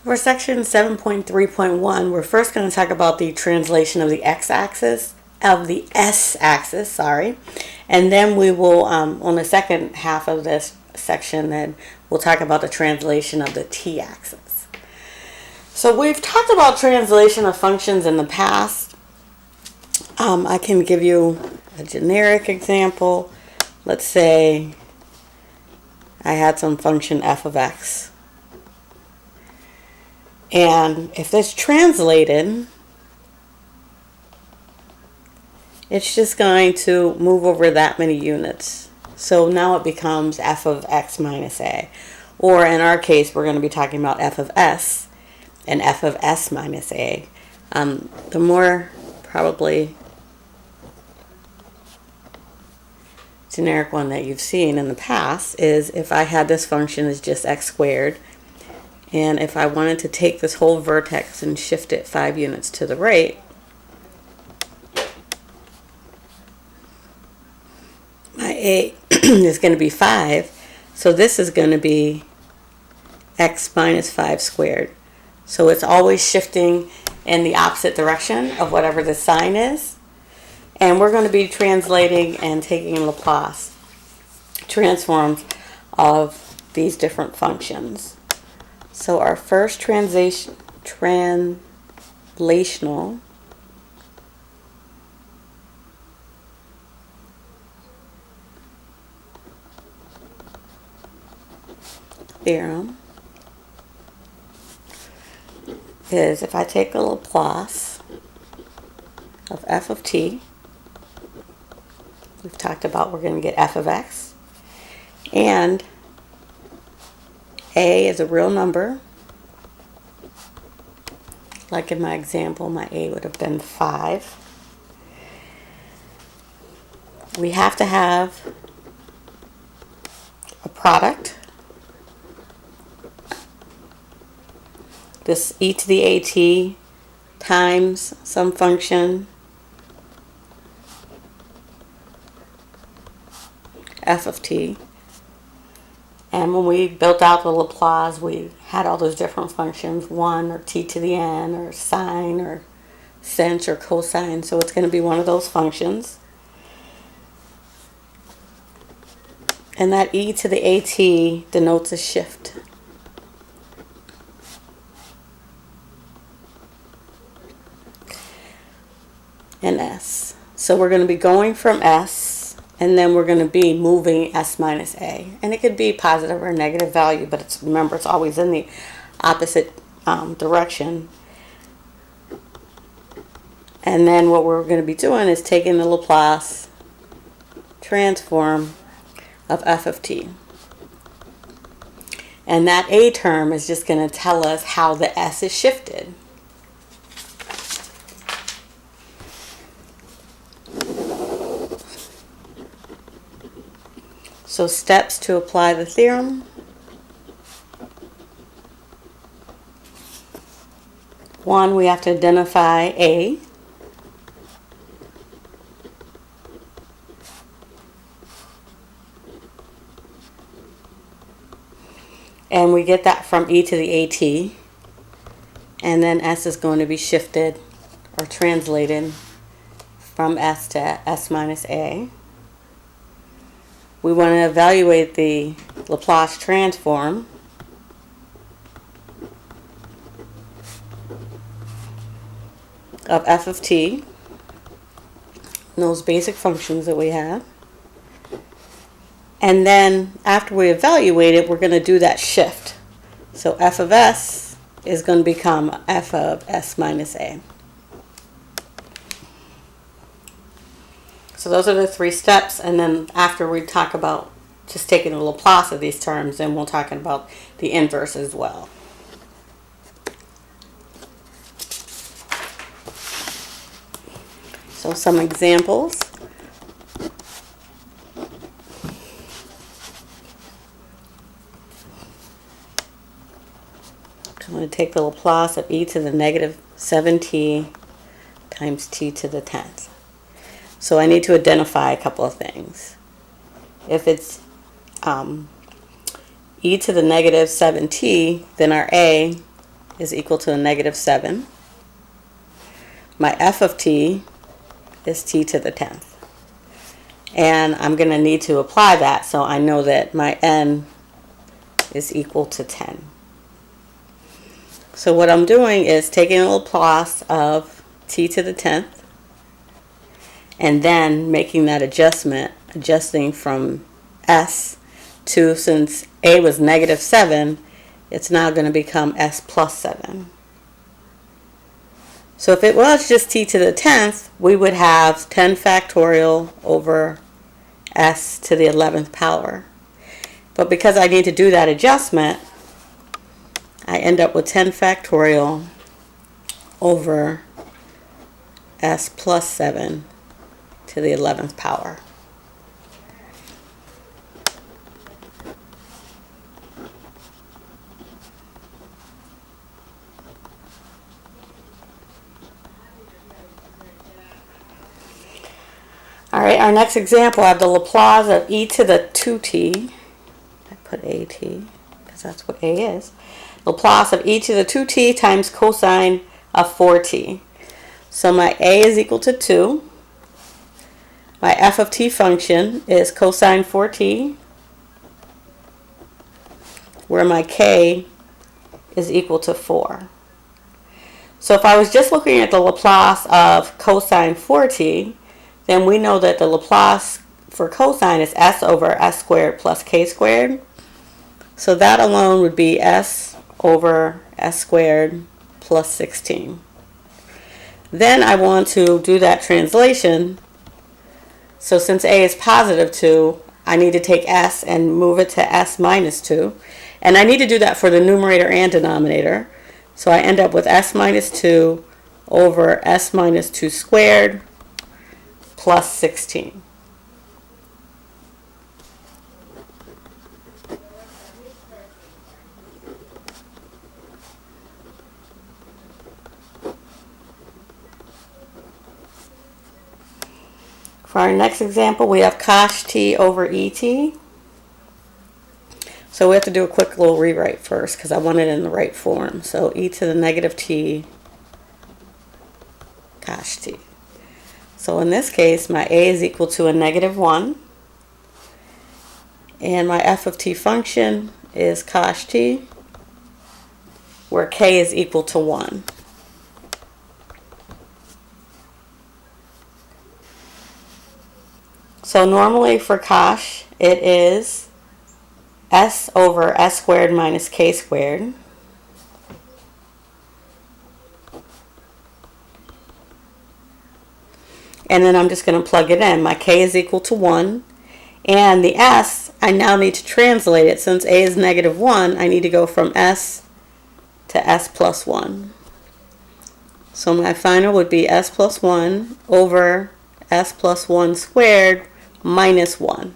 For section 7.3.1, we're first going to talk about the translation of the x-axis, of the s-axis, sorry. And then we will, on the second half of this section, then we'll talk about the translation of the t-axis. So we've talked about translation of functions in the past. I can give you a generic example. Let's say I had some function f of x. And if this translated, it's just going to move over that many units. So now it becomes f of x minus a. Or in our case, we're going to be talking about f of s and f of s minus a. The more probably generic one that you've seen in the past is if I had this function as just x squared, and if I wanted to take this whole vertex and shift it 5 units to the right, my a is going to be 5. So this is going to be x minus 5 squared. So it's always shifting in the opposite direction of whatever the sign is. And we're going to be translating and taking Laplace transforms of these different functions. So our first translational theorem is if I take a Laplace of f of t, we've talked about we're going to get f of x, and a is a real number. Like in my example, my a would have been 5. We have to have a product. This e to the at times some function f of t. And when we built out the Laplace, we had all those different functions, 1 or t to the n or sine or sinh or cosine. So it's going to be one of those functions. And that e to the at denotes a shift. In s. So we're going to be going from s, and then we're going to be moving s minus a. And it could be positive or negative value, but remember, it's always in the opposite direction. And then what we're going to be doing is taking the Laplace transform of f of t. And that a term is just going to tell us how the s is shifted. So steps to apply the theorem. One, we have to identify a. And we get that from e to the at. And then s is going to be shifted or translated from s to s minus a. We want to evaluate the Laplace transform. Of f of t, those basic functions that we have. And then after we evaluate it, we're going to do that shift. So f of s is going to become f of s minus a. So those are the 3 steps, and then after we talk about just taking the Laplace of these terms, then we'll talk about the inverse as well. So some examples. I'm going to take the Laplace of e to the negative 7t times t to the 10th. So I need to identify a couple of things. If it's e to the negative 7t, then our a is equal to a negative 7. My f of t is t to the 10th. And I'm going to need to apply that so I know that my n is equal to 10. So what I'm doing is taking a Laplace of t to the 10th and then making that adjustment, adjusting from s to, since a was negative 7, it's now going to become s plus 7. So if it was just t to the 10th, we would have 10 factorial over s to the 11th power. But because I need to do that adjustment, I end up with 10 factorial over s plus 7 to the 11th power. All right, our next example, I have the Laplace of e to the 2t. I put at because that's what a is. Laplace of e to the 2t times cosine of 4t. So my a is equal to 2. My f of t function is cosine 4t, where my k is equal to 4. So if I was just looking at the Laplace of cosine 4t, then we know that the Laplace for cosine is s over s squared plus k squared. So that alone would be s over s squared plus 16. Then I want to do that translation. So since a is positive 2, I need to take s and move it to s minus 2. And I need to do that for the numerator and denominator. So I end up with s minus 2 over s minus 2 squared plus 16. For our next example, we have cos t over et. So we have to do a quick little rewrite first because I want it in the right form. So e to the negative t cos t. So in this case, my a is equal to a negative 1. And my f of t function is cos t, where k is equal to 1. So normally for cos, it is s over s squared minus k squared. And then I'm just going to plug it in. My k is equal to 1. And the s, I now need to translate it. Since a is negative 1, I need to go from s to s plus 1. So my final would be s plus 1 over s plus 1 squared minus 1.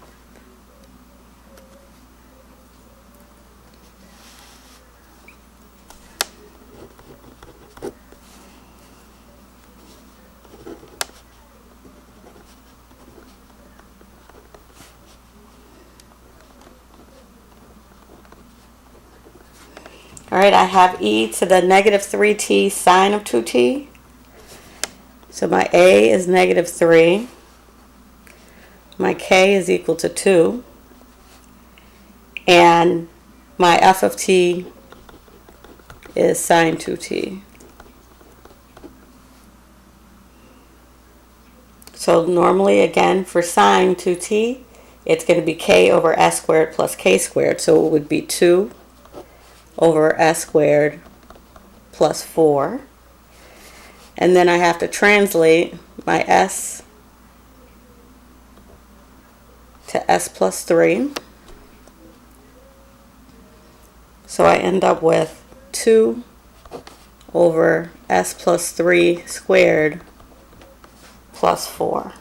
All right, I have e to the negative 3t sine of 2t. So my a is negative 3. My k is equal to 2. And my f of t is sine 2t. So normally, again, for sine 2t, it's going to be k over s squared plus k squared. So it would be 2 over s squared plus 4. And then I have to translate my s to s plus 3. So I end up with 2 over s plus 3 squared plus 4.